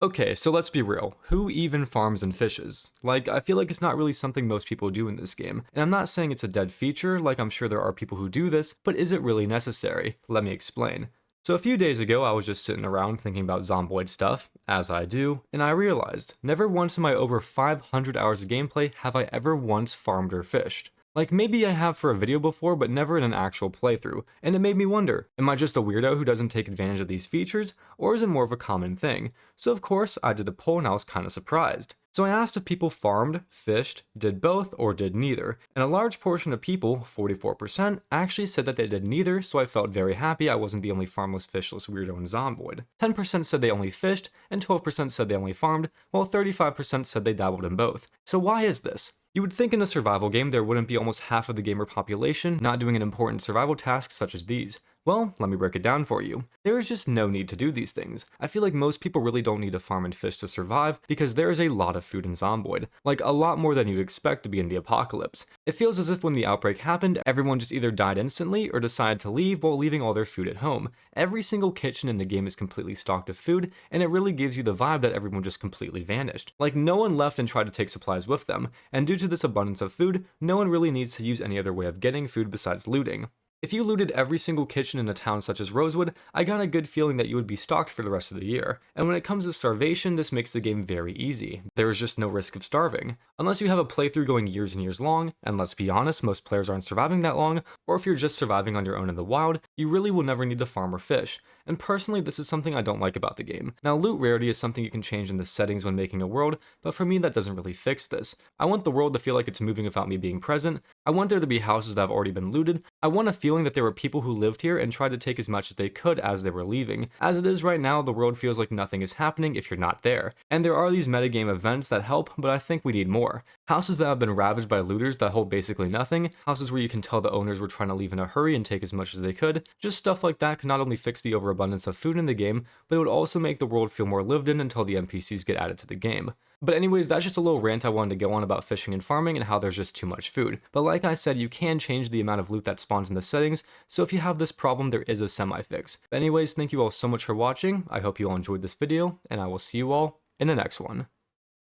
Okay, so let's be real. Who even farms and fishes? Like, I feel like it's not really something most people do in this game. And I'm not saying it's a dead feature, like I'm sure there are people who do this, but is it really necessary? Let me explain. So a few days ago, I was just sitting around thinking about Zomboid stuff, as I do, and I realized, never once in my over 500 hours of gameplay have I ever once farmed or fished. Like, maybe I have for a video before, but never in an actual playthrough, and it made me wonder, am I just a weirdo who doesn't take advantage of these features, or is it more of a common thing? So of course, I did a poll and I was kinda surprised. So I asked if people farmed, fished, did both, or did neither, and a large portion of people, 44%, actually said that they did neither, so I felt very happy I wasn't the only farmless, fishless weirdo in Zomboid. 10% said they only fished, and 12% said they only farmed, while 35% said they dabbled in both. So why is this? You would think in the survival game there wouldn't be almost half of the gamer population not doing an important survival task such as these. Well, let me break it down for you. There is just no need to do these things. I feel like most people really don't need to farm and fish to survive because there is a lot of food in Zomboid, like a lot more than you'd expect to be in the apocalypse. It feels as if when the outbreak happened, everyone just either died instantly or decided to leave while leaving all their food at home. Every single kitchen in the game is completely stocked with food, and it really gives you the vibe that everyone just completely vanished. Like no one left and tried to take supplies with them, and due to this abundance of food, no one really needs to use any other way of getting food besides looting. If you looted every single kitchen in a town such as Rosewood, I got a good feeling that you would be stocked for the rest of the year. And when it comes to starvation, this makes the game very easy. There is just no risk of starving. Unless you have a playthrough going years and years long, and let's be honest, most players aren't surviving that long, or if you're just surviving on your own in the wild, you really will never need to farm or fish. And personally, this is something I don't like about the game. Now, loot rarity is something you can change in the settings when making a world, but for me that doesn't really fix this. I want the world to feel like it's moving without me being present. I want there to be houses that have already been looted. I want a feeling that there were people who lived here and tried to take as much as they could as they were leaving. As it is right now, the world feels like nothing is happening if you're not there. And there are these metagame events that help, but I think we need more. Houses that have been ravaged by looters that hold basically nothing, houses where you can tell the owners were trying to leave in a hurry and take as much as they could, just stuff like that could not only fix the overabundance of food in the game, but it would also make the world feel more lived in until the NPCs get added to the game. But anyways, that's just a little rant I wanted to go on about fishing and farming and how there's just too much food. But like I said, you can change the amount of loot that spawns in the settings, so if you have this problem, there is a semi-fix. But anyways, thank you all so much for watching, I hope you all enjoyed this video, and I will see you all in the next one.